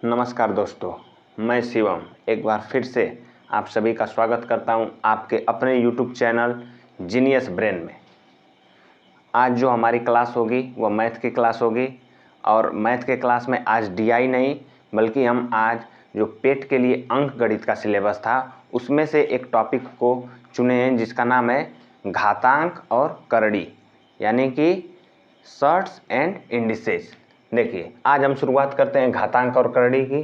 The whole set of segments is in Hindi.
नमस्कार दोस्तों, मैं शिवम एक बार फिर से आप सभी का स्वागत करता हूं आपके अपने YouTube चैनल जीनियस ब्रेन में। आज जो हमारी क्लास होगी वह मैथ की क्लास होगी और मैथ के क्लास में आज DI नहीं बल्कि हम आज जो पेट के लिए अंक गणित का सिलेबस था उसमें से एक टॉपिक को चुने हैं जिसका नाम है घातांक और करड़ी, यानी कि शॉर्ट्स एंड इंडिसेस। देखिए, आज हम शुरुआत करते हैं घातांक और करड़ी की।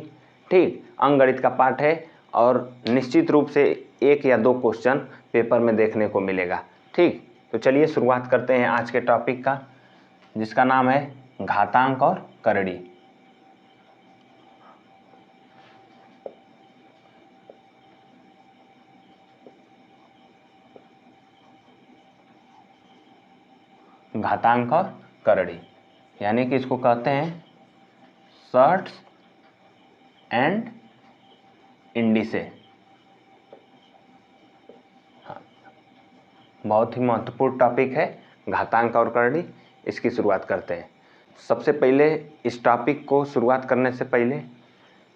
ठीक, अंकगणित का पाठ है और निश्चित रूप से एक या दो क्वेश्चन पेपर में देखने को मिलेगा। ठीक, तो चलिए शुरुआत करते हैं आज के टॉपिक का, जिसका नाम है घातांक और करड़ी। घातांक और करड़ी यानी कि इसको कहते हैं शॉर्ट्स एंड इंडिसेस। बहुत ही महत्वपूर्ण टॉपिक है घातांक और करड़ी। इसकी शुरुआत करते हैं। सबसे पहले इस टॉपिक को शुरुआत करने से पहले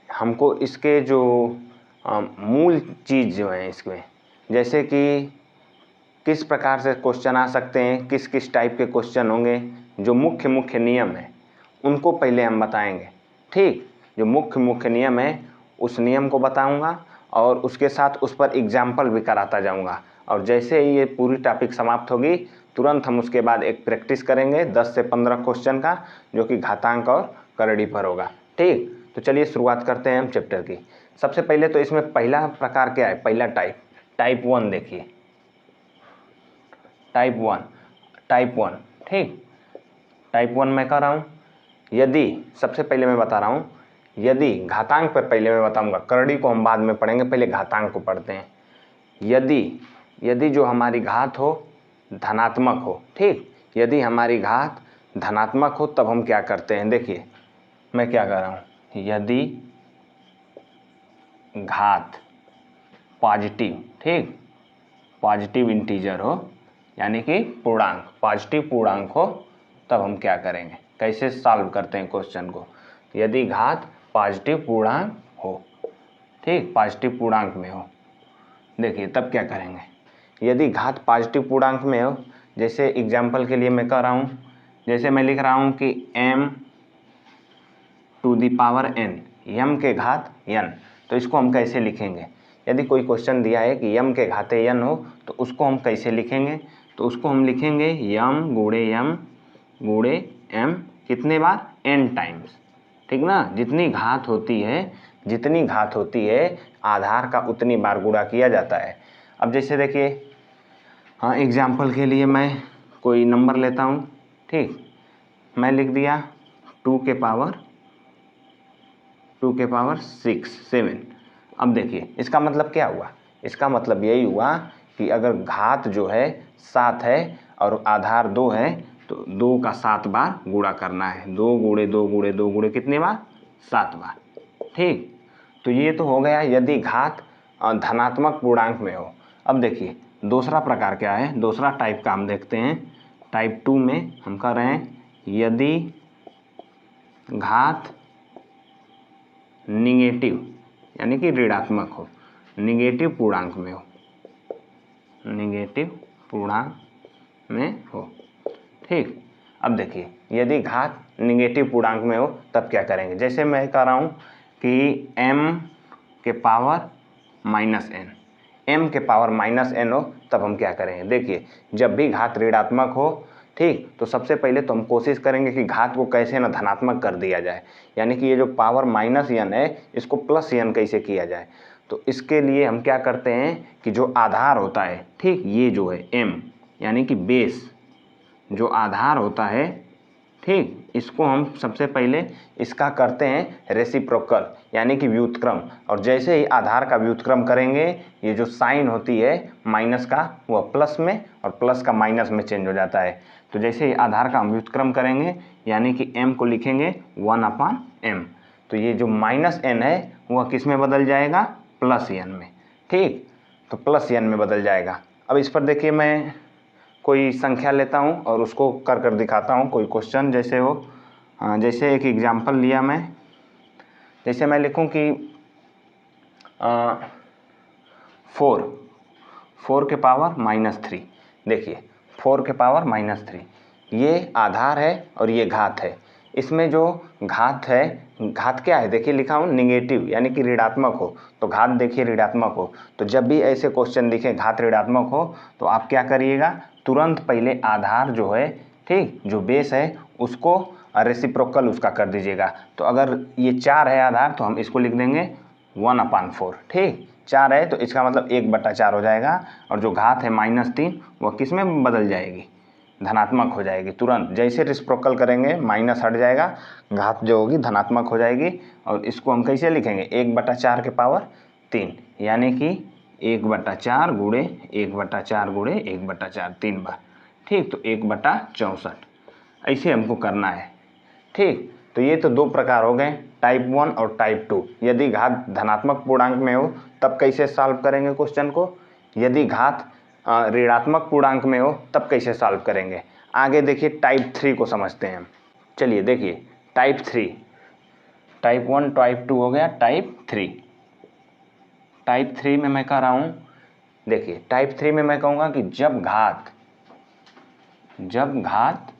हमको इसके जो मूल चीज़ जो है इसमें, जैसे कि किस प्रकार से क्वेश्चन आ सकते हैं, किस किस टाइप के क्वेश्चन होंगे, जो मुख्य मुख्य नियम है उनको पहले हम बताएंगे। ठीक, जो मुख्य मुख्य नियम है उस नियम को बताऊंगा और उसके साथ उस पर एग्जाम्पल भी कराता जाऊंगा। और जैसे ही ये पूरी टॉपिक समाप्त होगी तुरंत हम उसके बाद एक प्रैक्टिस करेंगे 10 से 15 क्वेश्चन का, जो कि घातांक और करड़ी पर होगा। ठीक, तो चलिए शुरुआत करते हैं हम चैप्टर की। सबसे पहले तो इसमें पहला प्रकार क्या है, पहला टाइप 1। देखिए टाइप वन। ठीक, टाइप 1 मैं कर रहा हूँ। यदि, सबसे पहले मैं बता रहा हूँ, यदि घातांक पर पहले मैं बताऊंगा, करड़ी को हम बाद में पढ़ेंगे, पहले घातांक को पढ़ते हैं। यदि जो हमारी घात हो धनात्मक हो, ठीक, यदि हमारी घात धनात्मक हो तब हम क्या करते हैं। देखिए मैं क्या कर रहा हूँ, यदि घात पॉजिटिव, ठीक, पॉजिटिव इंटीजर हो यानी कि पूर्णांक, पॉजिटिव पूर्णांक हो तब हम क्या करेंगे, कैसे सॉल्व करते हैं क्वेश्चन को। यदि घात पॉजिटिव पूर्णांक हो, ठीक, पॉजिटिव पूर्णांक में हो, देखिए तब क्या करेंगे। यदि घात पॉजिटिव पूर्णांक में हो, जैसे एग्जाम्पल के लिए मैं कह रहा हूँ, जैसे मैं लिख रहा हूँ कि m to the power n, यम के घात n, तो इसको हम कैसे लिखेंगे। यदि कोई क्वेश्चन दिया है कि यम के घाते n हो तो उसको हम कैसे लिखेंगे, तो उसको हम लिखेंगे यम गुणे m कितने बार, n टाइम्स। ठीक ना, जितनी घात होती है आधार का उतनी बार गुणा किया जाता है। अब जैसे देखिए, हाँ, एग्जाम्पल के लिए मैं कोई नंबर लेता हूँ। ठीक, मैं लिख दिया 2 के पावर 7। अब देखिए इसका मतलब क्या हुआ, इसका मतलब यही हुआ कि अगर घात जो है 7 है और आधार 2 है तो 2 का 7 बार गुणा करना है। 2 गुणे 2 गुणे 2 गुणे कितने बार, 7 बार। ठीक, तो ये तो हो गया यदि घात धनात्मक पूर्णांक में हो। अब देखिए दूसरा प्रकार क्या है, दूसरा टाइप का हम देखते हैं। टाइप 2 में हम कर रहे हैं यदि घात निगेटिव यानी कि ऋणात्मक हो, निगेटिव पूर्णांक में हो, निगेटिव पूर्णांक में हो। ठीक, अब देखिए यदि घात निगेटिव पूर्णांक में हो तब क्या करेंगे। जैसे मैं कह रहा हूँ कि m के पावर -n, m के पावर -n हो तब हम क्या करेंगे। देखिए जब भी घात ऋणात्मक हो, ठीक, तो सबसे पहले तो हम कोशिश करेंगे कि घात को कैसे ना धनात्मक कर दिया जाए, यानी कि ये जो पावर -n है इसको +n कैसे किया जाए। तो इसके लिए हम क्या करते हैं कि जो आधार होता है, ठीक, ये जो है m यानी कि बेस जो आधार होता है, ठीक, इसको हम सबसे पहले इसका करते हैं रेसिप्रोकल यानी कि व्युत्क्रम। और जैसे ही आधार का व्युत्क्रम करेंगे ये जो साइन होती है माइनस का वह प्लस में और प्लस का माइनस में चेंज हो जाता है। तो जैसे ही आधार का हम व्युत्क्रम करेंगे यानी कि m को लिखेंगे 1/m, तो ये जो -n है वह किस में बदल जाएगा, +n में। ठीक, तो +n में बदल जाएगा। अब इस पर देखिए मैं कोई संख्या लेता हूँ और उसको कर दिखाता हूँ, कोई क्वेश्चन जैसे हो। जैसे एक एग्जाम्पल लिया मैं जैसे मैं लिखूं कि 4 के पावर -3। देखिए 4 के पावर -3 ये आधार है और ये घात है। इसमें जो घात है, घात क्या है देखिए लिखा हूँ निगेटिव यानी कि ऋणात्मक हो, तो घात देखिए ऋणात्मक हो। तो जब भी ऐसे क्वेश्चन दिखे घात ऋणात्मक हो तो आप क्या करिएगा, तुरंत पहले आधार जो है, ठीक, जो बेस है उसको रेसिप्रोकल उसका कर दीजिएगा। तो अगर ये 4 है आधार तो हम इसको लिख देंगे 1/4, ठीक। 4 है तो इसका मतलब 1/4 हो जाएगा। और जो घात है -3 वह किस में बदल जाएगी, धनात्मक हो जाएगी तुरंत। जैसे रेसिप्रोकल करेंगे माइनस हट जाएगा, घात जो होगी धनात्मक हो जाएगी। और इसको हम कैसे लिखेंगे, 1/4 के पावर 3 यानी कि 1/4 गुणे 1/4 गुणे 1/4 3 बार, ठीक। तो 1/64 ऐसे हमको करना है, ठीक। तो ये तो 2 प्रकार हो गए, टाइप 1 और टाइप 2। यदि घात धनात्मक पूर्णांक में हो तब कैसे सॉल्व करेंगे क्वेश्चन को, यदि घात ऋणात्मक पूर्णांक में हो तब कैसे सॉल्व करेंगे। आगे देखिए टाइप 3 को समझते हैं हम। चलिए देखिए टाइप 3, टाइप 1 टाइप 2 हो गया, टाइप 3। टाइप 3 में मैं कह रहा हूँ, देखिए टाइप 3 में मैं कहूँगा कि जब घात,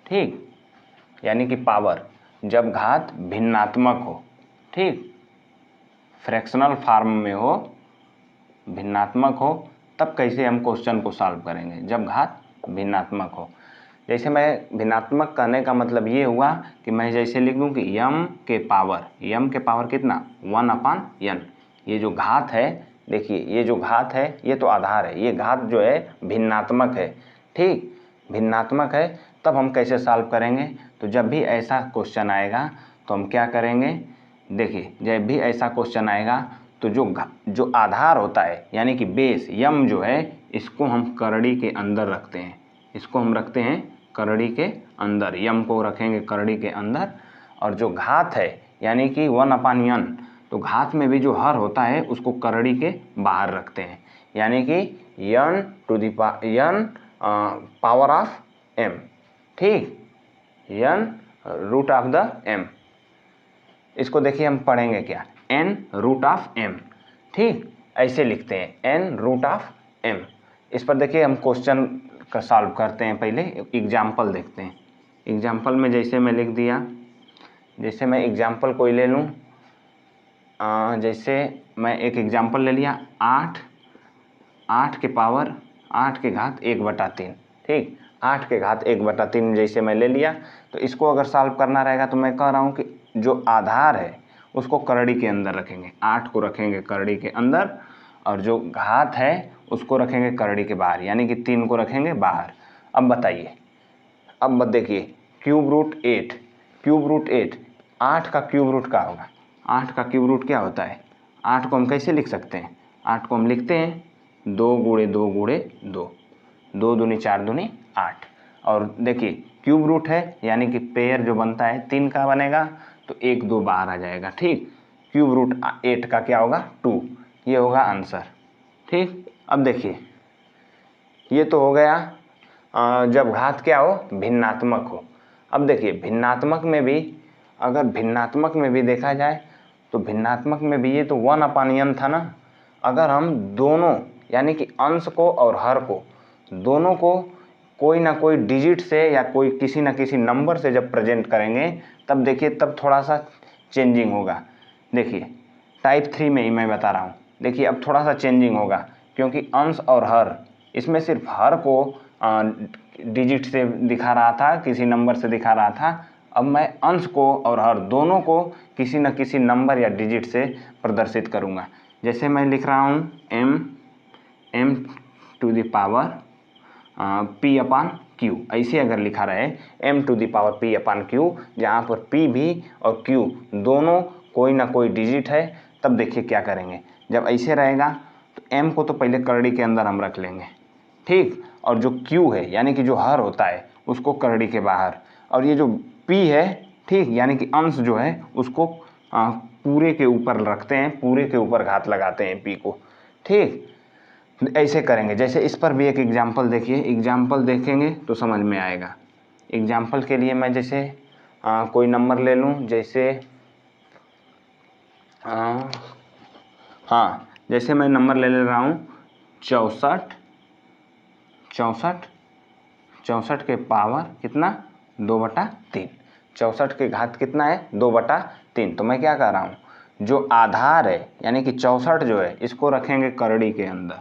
ठीक, यानी कि पावर, जब घात भिन्नात्मक हो, ठीक, फ्रैक्शनल फॉर्म में हो, भिन्नात्मक हो, तब कैसे हम क्वेश्चन को सॉल्व करेंगे, जब घात भिन्नात्मक हो। जैसे मैं भिन्नात्मक कहने का मतलब ये हुआ कि मैं जैसे लिख दूँ कि यम के पावर कितना 1/n। ये जो घात है, देखिए ये जो घात है ये तो आधार है, ये घात जो है भिन्नात्मक है, ठीक, भिन्नात्मक है। तब हम कैसे सॉल्व करेंगे, तो जब भी ऐसा क्वेश्चन आएगा तो हम क्या करेंगे, देखिए जब भी ऐसा क्वेश्चन आएगा तो जो आधार होता है यानी कि बेस यम जो है, इसको हम करड़ी के अंदर रखते हैं, इसको हम रखते हैं करड़ी के अंदर, यम को रखेंगे करड़ी के अंदर। और जो घात है यानी कि 1/n, तो घात में भी जो हर होता है उसको करड़ी के बाहर रखते हैं, यानी कि n पावर ऑफ m, ठीक, n√m। इसको देखिए हम पढ़ेंगे क्या, n√m, ठीक, ऐसे लिखते हैं n√m। इस पर देखिए हम क्वेश्चन का सॉल्व करते हैं, पहले एग्जाम्पल देखते हैं। एग्जाम्पल में जैसे मैं लिख दिया, जैसे मैं एग्जाम्पल कोई ले लूँ, जैसे मैं एक एग्जाम्पल ले लिया 8 के पावर 8 के घात 1/3, ठीक, 8 के घात 1/3 जैसे मैं ले लिया। तो इसको अगर सॉल्व करना रहेगा तो मैं कह रहा हूँ कि जो आधार है उसको करड़ी के अंदर रखेंगे, 8 को रखेंगे करड़ी के अंदर, और जो घात है उसको रखेंगे करड़ी के बाहर, यानी कि 3 को रखेंगे बाहर। अब बताइए, अब देखिए क्यूब रूट 8, 8 का क्यूब रूट क्या होगा, 8 का क्यूब रूट क्या होता है, 8 को हम कैसे लिख सकते हैं, 8 को हम लिखते हैं 2 गुणे 2 गुणे 2, 2 दूनी 4 दूनी 8। और देखिए क्यूब रूट है यानी कि पेयर जो बनता है 3 का बनेगा, तो 1 2 बाहर आ जाएगा, ठीक। क्यूब रूट 8 का क्या होगा 2, ये होगा आंसर, ठीक। अब देखिए ये तो हो गया जब घात क्या हो, भिन्नात्मक हो। अब देखिए भिन्नात्मक में भी, अगर भिन्नात्मक में भी देखा जाए तो भिन्नात्मक में भी ये तो 1/n था ना। अगर हम दोनों यानी कि अंश को और हर को, दोनों को कोई ना कोई डिजिट से या कोई किसी ना किसी नंबर से जब प्रेजेंट करेंगे तब देखिए तब थोड़ा सा चेंजिंग होगा। देखिए टाइप 3 में ही मैं बता रहा हूँ, देखिए अब थोड़ा सा चेंजिंग होगा, क्योंकि अंश और हर, इसमें सिर्फ हर को डिजिट से दिखा रहा था, किसी नंबर से दिखा रहा था। अब मैं अंश को और हर दोनों को किसी न किसी नंबर या डिजिट से प्रदर्शित करूँगा। जैसे मैं लिख रहा हूँ m to the power p/q, ऐसे अगर लिखा रहे m to the power p/q, जहाँ पर p भी और q दोनों कोई ना कोई डिजिट है, तब देखिए क्या करेंगे। जब ऐसे रहेगा तो m को तो पहले करड़ी के अंदर हम रख लेंगे, ठीक, और जो q है यानी कि जो हर होता है उसको करड़ी के बाहर, और ये जो p है, ठीक, यानी कि अंश जो है उसको पूरे के ऊपर रखते हैं, पूरे के ऊपर घात लगाते हैं p को, ठीक। ऐसे करेंगे। जैसे इस पर भी एक एग्जाम्पल देखिए, एग्जाम्पल देखेंगे तो समझ में आएगा। एग्जाम्पल के लिए मैं जैसे कोई नंबर ले लूँ, जैसे हाँ, जैसे मैं नंबर ले रहा हूँ 64, 64 के पावर कितना 2/3, 64 के घात कितना है 2/3। तो मैं क्या कर रहा हूँ, जो आधार है यानी कि 64 जो है इसको रखेंगे करड़ी के अंदर,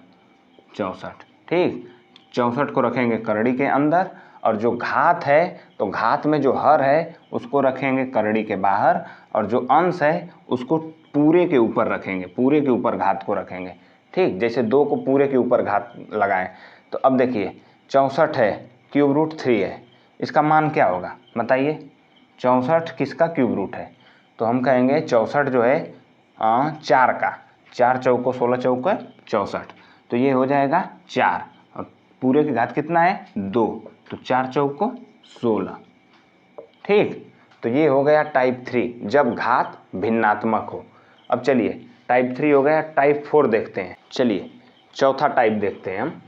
64, ठीक, 64 को रखेंगे करड़ी के अंदर, और जो घात है तो घात में जो हर है उसको रखेंगे करड़ी के बाहर, और जो अंश है उसको पूरे के ऊपर रखेंगे, पूरे के ऊपर घात को रखेंगे, ठीक। जैसे 2 को पूरे के ऊपर घात लगाएं, तो अब देखिए 64 है, क्यूब रूट 3 है, इसका मान क्या होगा बताइए। 64 किसका क्यूब रूट है, तो हम कहेंगे 64 जो है 4 का, 4 चौको 16 चौको 64, तो ये हो जाएगा 4, और पूरे की घात कितना है 2, तो 4 चौको 16, ठीक। तो ये हो गया टाइप 3, जब घात भिन्नात्मक हो। अब चलिए टाइप 3 हो गया, टाइप 4 देखते हैं। चलिए चौथा टाइप देखते हैं हम,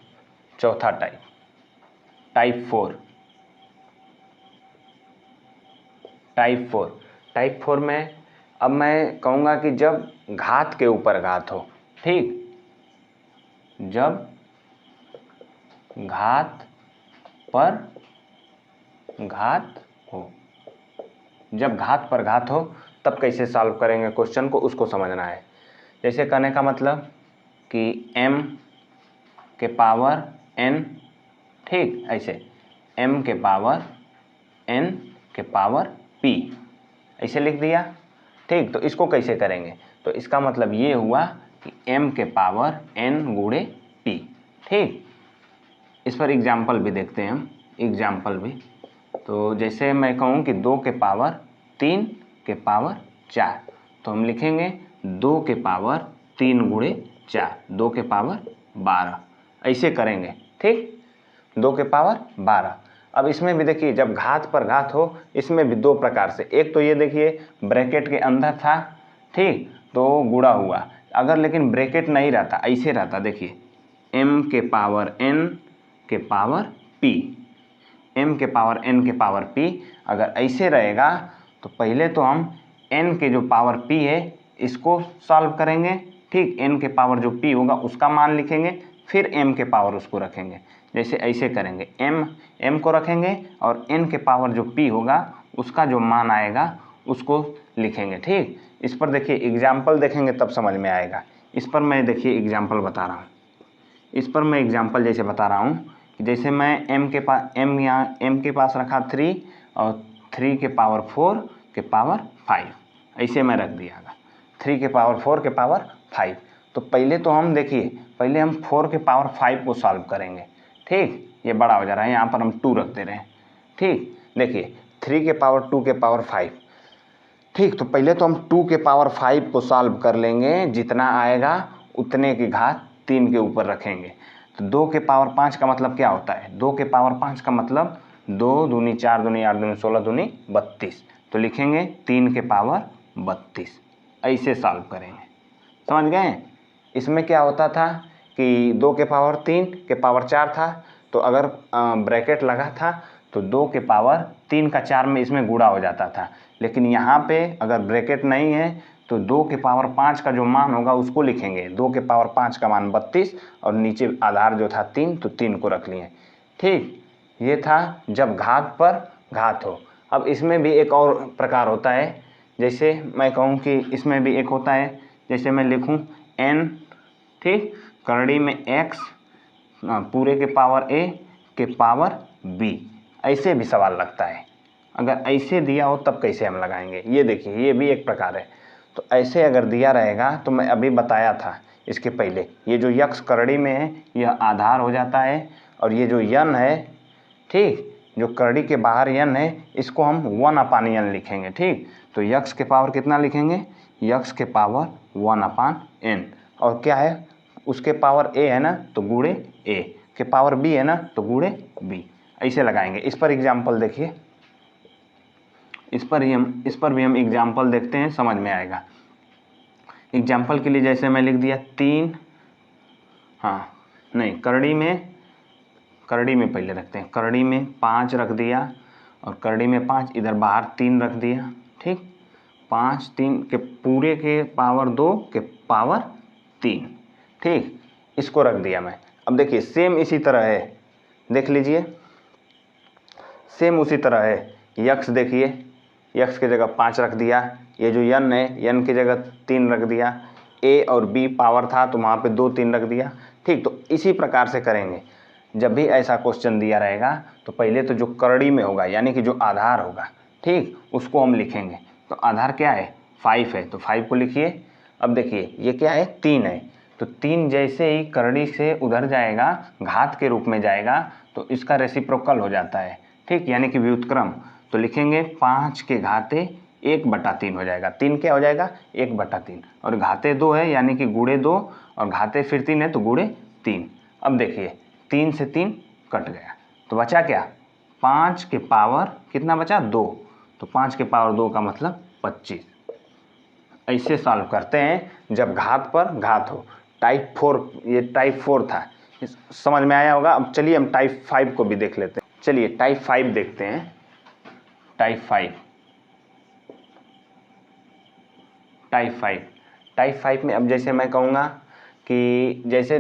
चौथा टाइप, टाइप 4। टाइप 4 में अब मैं कहूँगा कि जब घात के ऊपर घात हो, ठीक, जब घात पर घात हो, जब घात पर घात हो तब कैसे सॉल्व करेंगे क्वेश्चन को, उसको समझना है। जैसे कहने का मतलब कि m के पावर n, ठीक, ऐसे m के पावर n के पावर p ऐसे लिख दिया, ठीक। तो इसको कैसे करेंगे, तो इसका मतलब ये हुआ कि m के पावर n गुणे p, ठीक। इस पर एग्जाम्पल भी देखते हैं हम, एग्जाम्पल भी। तो जैसे मैं कहूँ कि 2 के पावर 3 के पावर 4, तो हम लिखेंगे 2 के पावर 3 गुणे 4, 2 के पावर 12, ऐसे करेंगे, ठीक, 2 के पावर 12। अब इसमें भी देखिए जब घात पर घात हो, इसमें भी 2 प्रकार से, एक तो ये देखिए ब्रैकेट के अंदर था, ठीक, तो गुणा हुआ, अगर लेकिन ब्रैकेट नहीं रहता, ऐसे रहता, देखिए m के पावर n के पावर p, m के पावर n के पावर p, अगर ऐसे रहेगा तो पहले तो हम n के जो पावर p है इसको सॉल्व करेंगे, ठीक, n के पावर जो p होगा उसका मान लिखेंगे, फिर m के पावर उसको रखेंगे। जैसे ऐसे करेंगे, m को रखेंगे और n के पावर जो p होगा उसका जो मान आएगा उसको लिखेंगे, ठीक। इस पर देखिए एग्जाम्पल देखेंगे तब समझ में आएगा। इस पर मैं देखिए एग्जाम्पल बता रहा हूँ, इस पर मैं एग्जाम्पल जैसे बता रहा हूँ कि जैसे मैं m यहाँ m के पास रखा 3 और 3 के पावर 4 के पावर 5, ऐसे मैं रख दिया, 3 के पावर 4 के पावर 5। तो पहले तो हम देखिए, पहले हम 4 के पावर 5 को सॉल्व करेंगे, ठीक, ये बड़ा हो जा रहा है, यहाँ पर हम 2 रखते रहे, ठीक। देखिए 3 के पावर 2 के पावर 5, ठीक, तो पहले तो हम 2 के पावर 5 को सॉल्व कर लेंगे, जितना आएगा उतने की घात 3 के ऊपर रखेंगे। तो 2 के पावर 5 का मतलब क्या होता है, 2 के पावर 5 का मतलब 2 दूनी 4 दूनी 8 दूनी 16 दूनी 32, तो लिखेंगे 3 के पावर 32, ऐसे सॉल्व करेंगे, समझ गए। इसमें क्या होता था कि 2 के पावर 3 के पावर 4 था, तो अगर ब्रैकेट लगा था तो 2 के पावर 3 का 4 में इसमें गुणा हो जाता था, लेकिन यहाँ पे अगर ब्रैकेट नहीं है तो 2 के पावर 5 का जो मान होगा उसको लिखेंगे, 2 के पावर 5 का मान 32 और नीचे आधार जो था 3, तो 3 को रख लिए, ठीक। ये था जब घात पर घात हो। अब इसमें भी एक और प्रकार होता है, जैसे मैं कहूँ कि इसमें भी एक होता है, जैसे मैं लिखूँ n, ठीक, करड़ी में x पूरे के पावर a के पावर b, ऐसे भी सवाल लगता है। अगर ऐसे दिया हो तब कैसे हम लगाएंगे, ये देखिए ये भी एक प्रकार है। तो ऐसे अगर दिया रहेगा तो मैं अभी बताया था इसके पहले, ये जो यक्स करड़ी में है यह आधार हो जाता है, और ये जो यन है, ठीक, जो करड़ी के बाहर यन है इसको हम 1/n लिखेंगे, ठीक। तो यक्स के पावर कितना लिखेंगे, यक्स के पावर 1/n, और क्या है उसके पावर a है ना, तो गुणे a के पावर b है ना, तो गुणे b, ऐसे लगाएंगे। इस पर एग्जाम्पल देखिए, इस पर भी हम एग्जाम्पल देखते हैं, समझ में आएगा। एग्जाम्पल के लिए जैसे मैं लिख दिया 3, हाँ नहीं, करड़ी में पहले रखते हैं, करड़ी में 5 रख दिया, और करड़ी में 5 इधर बाहर 3 रख दिया, ठीक, 5 3 के पूरे के पावर 2 के पावर 3। ठीक, इसको रख दिया मैं। अब देखिए सेम इसी तरह है, देख लीजिए सेम उसी तरह है। यक्स देखिए, यक्स की जगह 5 रख दिया, ये जो यन है यन की जगह 3 रख दिया, ए और बी पावर था तो वहाँ पे 2 3 रख दिया। ठीक, तो इसी प्रकार से करेंगे। जब भी ऐसा क्वेश्चन दिया रहेगा तो पहले तो जो करड़ी में होगा यानी कि जो आधार होगा, ठीक, उसको हम लिखेंगे। तो आधार क्या है 5 है, तो 5 को लिखिए। अब देखिए ये क्या है 3 है, तो 3 जैसे ही करड़ी से उधर जाएगा घात के रूप में जाएगा तो इसका रेसिप्रोकल हो जाता है। ठीक, यानी कि व्युत्क्रम। तो लिखेंगे 5 के घाते 1/3 हो जाएगा। 3 क्या हो जाएगा 1/3, और घाते 2 है यानी कि गुणे 2, और घाते फिर 3 है तो गुणे 3। अब देखिए 3 से 3 कट गया तो बचा क्या 5 के पावर कितना बचा 2, तो 5 के पावर 2 का मतलब 25। ऐसे सॉल्व करते हैं जब घात पर घात हो। टाइप 4, ये टाइप 4 था, समझ में आया होगा। अब चलिए हम टाइप 5 को भी देख लेते हैं। चलिए टाइप 5 देखते हैं। टाइप 5 में अब जैसे मैं कहूँगा कि जैसे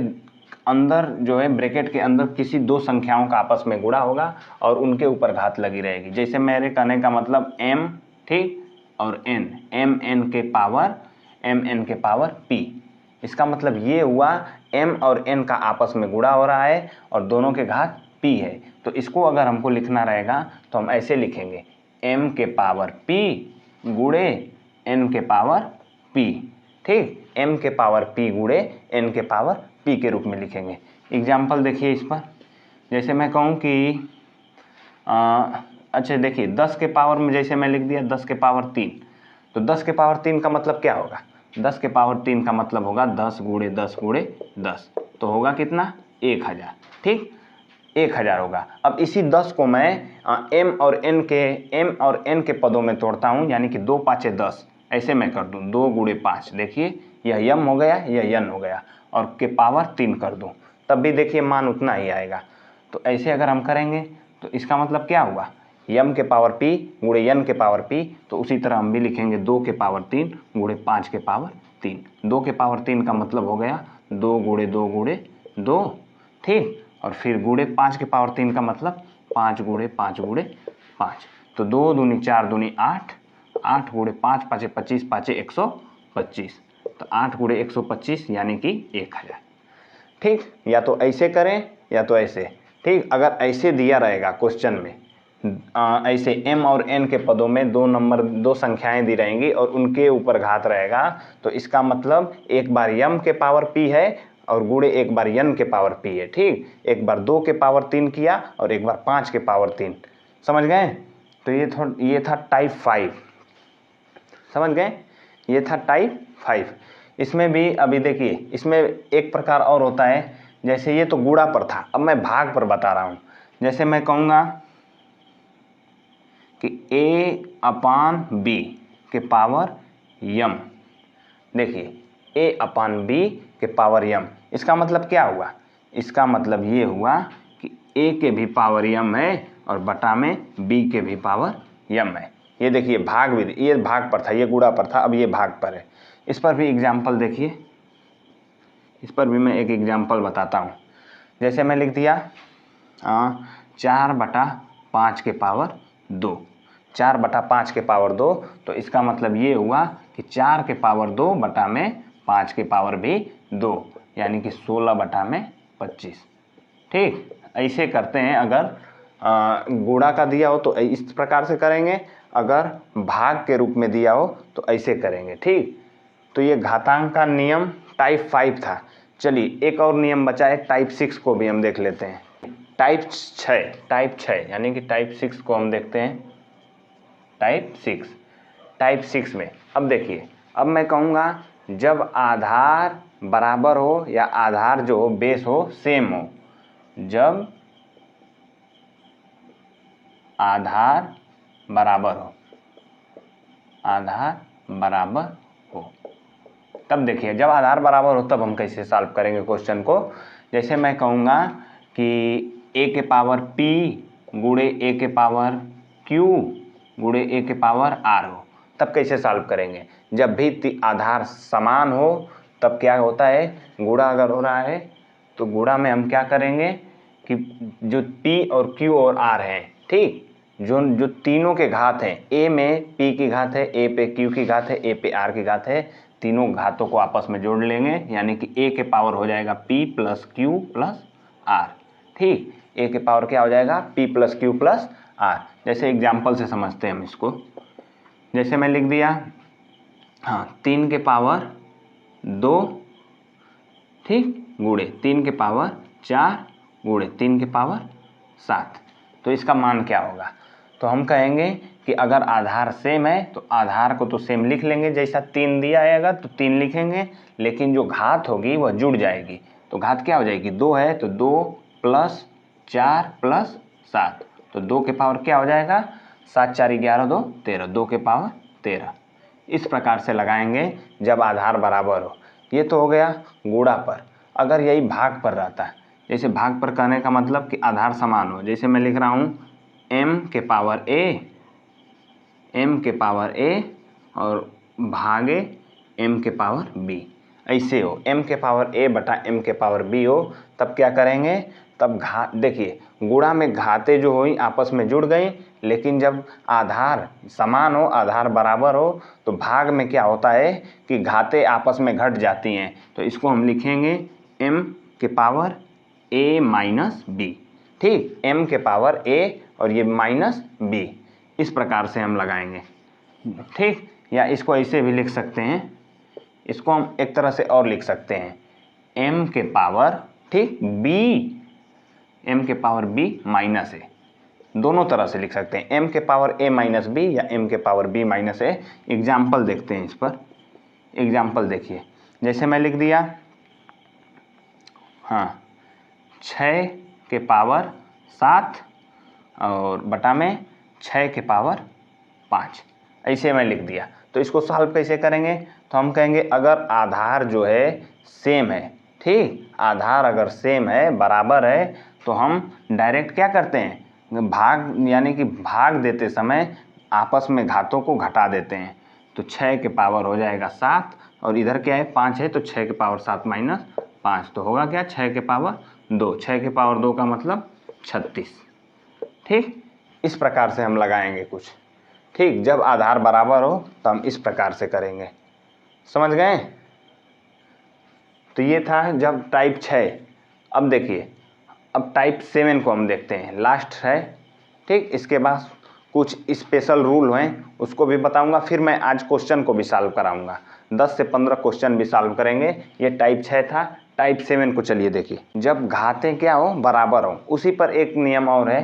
अंदर जो है ब्रैकेट के अंदर किसी दो संख्याओं का आपस में गुणा होगा और उनके ऊपर घात लगी रहेगी। जैसे मेरे कहने का मतलब m, ठीक, और n, mn के पावर p। इसका मतलब ये हुआ m और n का आपस में गुणा हो रहा है और दोनों के घात p है। तो इसको अगर हमको लिखना रहेगा तो हम ऐसे लिखेंगे m के पावर p गुणे n के पावर p। ठीक, m के पावर p गुणे n के पावर p के रूप में लिखेंगे। एग्जाम्पल देखिए इस पर, जैसे मैं कहूँ कि अच्छा देखिए 10 के पावर में जैसे मैं लिख दिया 10 के पावर 3, तो 10 के पावर 3 का मतलब क्या होगा 10 के पावर 3 का मतलब होगा 10 गुणे 10 गुणे 10, तो होगा कितना 1000। ठीक, 1000 होगा। अब इसी 10 को मैं m और n के पदों में तोड़ता हूँ, यानी कि 2 5 10, ऐसे मैं कर दूँ 2 गुणे 5। देखिए यह m हो गया, यह n हो गया, और के पावर 3 कर दूँ, तब भी देखिए मान उतना ही आएगा। तो ऐसे अगर हम करेंगे तो इसका मतलब क्या हुआ m के पावर p गुणे n के पावर p। तो उसी तरह हम भी लिखेंगे 2 के पावर 3 गुणे 5 के पावर 3। 2 के पावर 3 का मतलब हो गया 2 गुणे 2 गुणे 2। ठीक, और फिर गुणे 5 के पावर 3 का मतलब 5 गुणे 5 गुणे 5। तो 2 दूनी 4 दूनी 8, 8 गुणे 5 5 25, 5 125, तो 8 गुणे 125 यानी कि 1000। ठीक, या तो ऐसे करें या तो ऐसे। ठीक, अगर ऐसे दिया रहेगा क्वेश्चन में ऐसे m और n के पदों में दो संख्याएं दी रहेंगी और उनके ऊपर घात रहेगा, तो इसका मतलब एक बार m के पावर p है और गुणे एक बार n के पावर p है। ठीक, एक बार 2 के पावर 3 किया और एक बार 5 के पावर 3। समझ गए। तो ये था टाइप 5, समझ गए, ये था टाइप 5। इसमें भी अभी देखिए इसमें एक प्रकार और होता है, जैसे ये तो गुणा पर था, अब मैं भाग पर बता रहा हूँ। जैसे मैं कहूँगा कि a/b के पावर m, देखिए a/b के पावर m, इसका मतलब क्या हुआ, इसका मतलब ये हुआ कि a के भी पावर m है और बटा में b के भी पावर m है। ये देखिए भाग भी, ये भाग पर था, ये गुणा पर था, अब ये भाग पर है। इस पर भी एग्जाम्पल देखिए, इस पर भी मैं एक एग्जाम्पल बताता हूँ। जैसे मैं लिख दिया 4/5 के पावर 2, 4/5 के पावर 2, तो इसका मतलब ये हुआ कि 4 के पावर 2 बटा में 5 के पावर भी 2, यानी कि 16/25। ठीक, ऐसे करते हैं। अगर गुणा का दिया हो तो इस प्रकार से करेंगे, अगर भाग के रूप में दिया हो तो ऐसे करेंगे। ठीक, तो ये घातांक का नियम टाइप 5 था। चलिए एक और नियम बचा है, टाइप 6 को भी हम देख लेते हैं। टाइप 6 यानी कि टाइप 6 को हम देखते हैं। टाइप 6 में अब देखिए, अब मैं कहूँगा जब आधार बराबर हो या आधार जो हो बेस हो सेम हो, जब आधार बराबर हो, तब देखिए जब आधार बराबर हो तब हम कैसे सॉल्व करेंगे क्वेश्चन को। जैसे मैं कहूँगा कि a के पावर p गुणे a के पावर q गुणे a के पावर r हो, तब कैसे सॉल्व करेंगे? जब भी आधार समान हो तब क्या होता है, गुणा अगर हो रहा है तो गुणा में हम क्या करेंगे कि जो P और Q और R हैं, ठीक, जो तीनों के घात हैं, A में P की घात है, A पे Q की घात है, A पे R की घात है, तीनों घातों को आपस में जोड़ लेंगे, यानी कि A के पावर हो जाएगा P plus Q plus R, ठीक। A के पावर क्या हो जाएगा, P plus Q plus R। जैसे एग्जाम्पल से समझते हैं हम इसको, जैसे मैं लिख दिया, हाँ, 3 के पावर 2, ठीक, गुणे 3 के पावर 4 गुणे 3 के पावर 7, तो इसका मान क्या होगा? तो हम कहेंगे कि अगर आधार सेम है तो आधार को तो सेम लिख लेंगे, जैसा 3 दिया है अगर तो 3 लिखेंगे, लेकिन जो घात होगी वह जुड़ जाएगी। तो घात क्या हो जाएगी, 2 है तो 2 प्लस 4 प्लस 7, तो 2 के पावर क्या हो जाएगा, 7 4 11 2 13, 2 के पावर 13। इस प्रकार से लगाएंगे जब आधार बराबर हो। ये तो हो गया गुणा पर। अगर यही भाग पर रहता है, जैसे भाग पर कहने का मतलब कि आधार समान हो, जैसे मैं लिख रहा हूँ m के पावर a और भागे m के पावर b, ऐसे हो, m के पावर a बटा m के पावर b हो, तब क्या करेंगे, तब घात, देखिए गुणा में घातें जो हुई आपस में जुड़ गई, लेकिन जब आधार समान हो, आधार बराबर हो, तो भाग में क्या होता है कि घातें आपस में घट जाती हैं। तो इसको हम लिखेंगे m के पावर a माइनस b, ठीक, m के पावर a और ये माइनस b, इस प्रकार से हम लगाएंगे, ठीक। या इसको ऐसे भी लिख सकते हैं, इसको हम एक तरह से और लिख सकते हैं, m के पावर, ठीक, m के पावर b माइनस a, दोनों तरह से लिख सकते हैं, m के पावर a माइनस b या m के power b minus a। Example देखते हैं इस पर, एग्जाम्पल देखिए, जैसे मैं लिख दिया, हाँ, 6 के पावर 7 और बटा में 6 के पावर 5, ऐसे मैं लिख दिया। तो इसको सॉल्व कैसे करेंगे, तो हम कहेंगे अगर आधार जो है सेम है, ठीक, आधार अगर सेम है, बराबर है, तो हम डायरेक्ट क्या करते हैं, भाग, यानी कि भाग देते समय आपस में घातों को घटा देते हैं। तो 6 के पावर हो जाएगा 7 और इधर क्या है 5 है, तो 6 के पावर 7 माइनस 5, तो होगा क्या, 6 के पावर 2, 6 के पावर 2 का मतलब 36, ठीक। इस प्रकार से हम लगाएंगे कुछ, ठीक, जब आधार बराबर हो तो हम इस प्रकार से करेंगे, समझ गए। तो ये था जब टाइप 6। अब देखिए, अब टाइप 7 को हम देखते हैं, लास्ट है, ठीक। इसके बाद कुछ स्पेशल रूल हैं, उसको भी बताऊंगा, फिर मैं आज क्वेश्चन को भी सॉल्व कराऊंगा, 10 से 15 क्वेश्चन भी सॉल्व करेंगे। ये टाइप 6 था। टाइप 7 को चलिए देखिए, जब घातें क्या हो, बराबर हो, उसी पर एक नियम और है,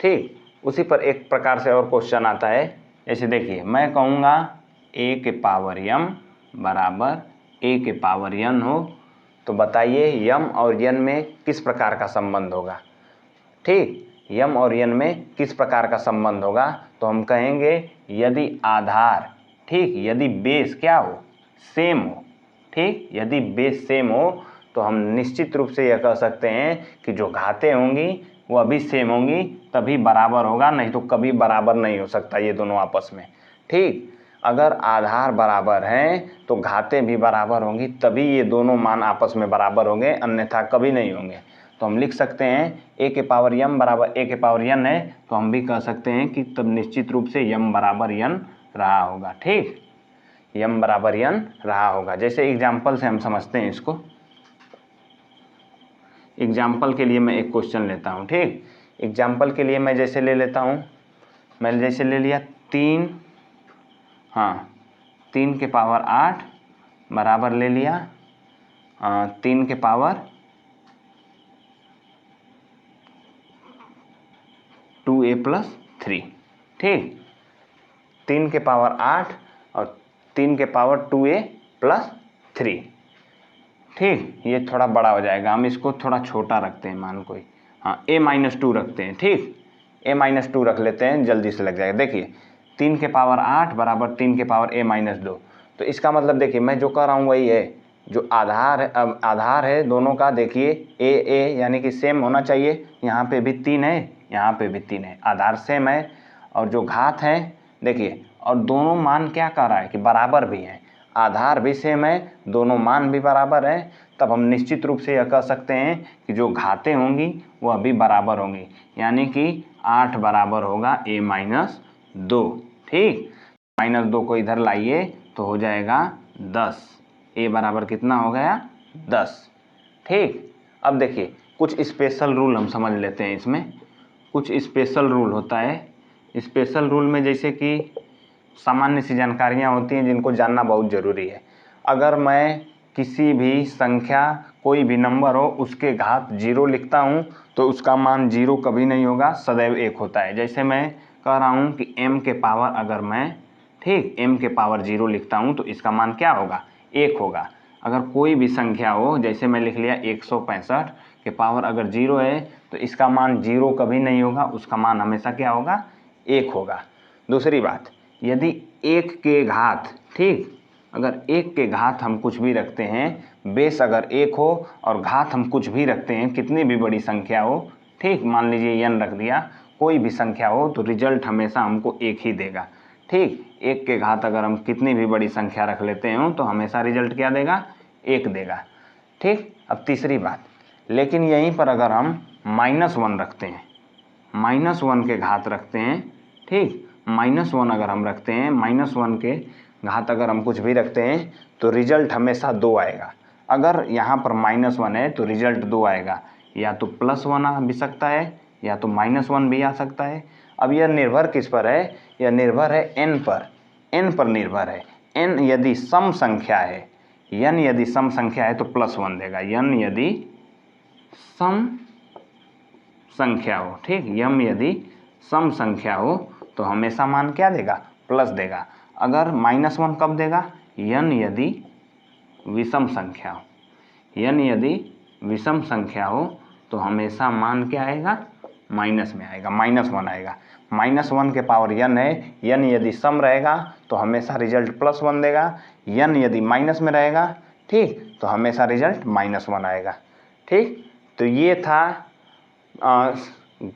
ठीक, उसी पर एक प्रकार से और क्वेश्चन आता है। जैसे देखिए, मैं कहूँगा a के पावर m बराबर a के पावर n हो, तो बताइए m और n में किस प्रकार का संबंध होगा, ठीक, m और n में किस प्रकार का संबंध होगा। तो हम कहेंगे यदि आधार, ठीक, यदि बेस क्या हो, सेम हो, ठीक, यदि बेस सेम हो तो हम निश्चित रूप से यह कह सकते हैं कि जो घातें होंगी वह भी सेम होंगी, तभी बराबर होगा, नहीं तो कभी बराबर नहीं हो सकता ये दोनों आपस में, ठीक। अगर आधार बराबर हैं तो घातें भी बराबर होंगी, तभी ये दोनों मान आपस में बराबर होंगे, अन्यथा कभी नहीं होंगे। तो हम लिख सकते हैं a के पावर m बराबर a के पावर n है, तो हम भी कह सकते हैं कि तब निश्चित रूप से m बराबर n रहा होगा, ठीक, m बराबर n रहा होगा। जैसे एग्जाम्पल से हम समझते हैं इसको, एग्जाम्पल के लिए मैं एक क्वेश्चन लेता हूँ, ठीक। एग्जाम्पल के लिए मैं जैसे ले लेता हूँ, मैंने जैसे ले लिया 3, हाँ, 3 के पावर 8 बराबर ले लिया 3 के पावर 2a प्लस 3, ठीक, 3 के पावर 8 और 3 के पावर 2a प्लस 3, ठीक। ये थोड़ा बड़ा हो जाएगा, हम इसको थोड़ा छोटा रखते हैं, मान कोई, हाँ, a माइनस 2 रखते हैं, ठीक, a माइनस 2 रख लेते हैं, जल्दी से लग जाएगा। देखिए 3 के पावर 8 बराबर 3 के पावर a माइनस 2, तो इसका मतलब देखिए मैं जो कह रहा हूँ वही है, जो आधार है, अब आधार है दोनों का, देखिए a यानी कि सेम होना चाहिए, यहाँ पे भी 3 है, यहाँ पे भी 3 है, आधार सेम है, और जो घात है देखिए, और दोनों मान क्या कर रहा है कि बराबर भी हैं, आधार भी सेम है, दोनों मान भी बराबर है, तब हम निश्चित रूप से यह कह सकते हैं कि जो घातें होंगी वह भी बराबर होंगी, यानी कि 8 बराबर होगा a-2। ठीक, -2 को इधर लाइए तो हो जाएगा 10। a बराबर कितना हो गया 10। ठीक, अब देखिए कुछ स्पेशल रूल हम समझ लेते हैं। इसमें कुछ स्पेशल रूल होता है। स्पेशल रूल में जैसे कि सामान्य सी जानकारियाँ होती हैं जिनको जानना बहुत ज़रूरी है। अगर मैं किसी भी संख्या, कोई भी नंबर हो, उसके घात 0 लिखता हूँ तो उसका मान 0 कभी नहीं होगा, सदैव 1 होता है। जैसे मैं कह रहा हूँ कि m के पावर, अगर मैं ठीक m के पावर 0 लिखता हूँ तो इसका मान क्या होगा 1 होगा। अगर कोई भी संख्या हो, जैसे मैं लिख लिया 165 के पावर अगर 0 है तो इसका मान 0 कभी नहीं होगा, उसका मान हमेशा क्या होगा 1 होगा। दूसरी बात, यदि 1 के घात, ठीक, अगर 1 के घात हम कुछ भी रखते हैं, बेस अगर 1 हो और घात हम कुछ भी रखते हैं, कितनी भी बड़ी संख्या हो, ठीक, मान लीजिए n रख दिया, कोई भी संख्या हो तो रिजल्ट हमेशा हमको 1 ही देगा। ठीक, 1 के घात अगर हम कितनी भी बड़ी संख्या रख लेते हो तो हमेशा रिजल्ट क्या देगा 1 देगा। ठीक, अब तीसरी बात, लेकिन यहीं पर अगर हम -1 रखते हैं, -1 के घात रखते हैं, ठीक, -1 अगर हम रखते हैं, -1 के घात अगर हम कुछ भी रखते हैं तो रिजल्ट हमेशा 2 आएगा। अगर यहाँ पर -1 है तो रिजल्ट 2 आएगा, या तो +1 आ भी सकता है या तो -1 भी आ सकता है। अब यह निर्भर किस पर है, यह निर्भर है n पर, n पर निर्भर है। n यदि सम संख्या है, n यदि सम संख्या है तो +1 देगा, n यदि सम संख्या हो, ठीक, m यदि सम संख्या हो तो हमेशा मान क्या देगा प्लस देगा। अगर -1 कब देगा, n यदि विषम संख्या हो, n यदि विषम संख्या हो तो हमेशा मान क्या आएगा माइनस में आएगा, -1 आएगा। -1 के पावर n है, n यदि सम रहेगा तो हमेशा रिजल्ट +1 देगा, n यदि माइनस में रहेगा, ठीक, तो हमेशा रिजल्ट -1 आएगा। ठीक, तो ये था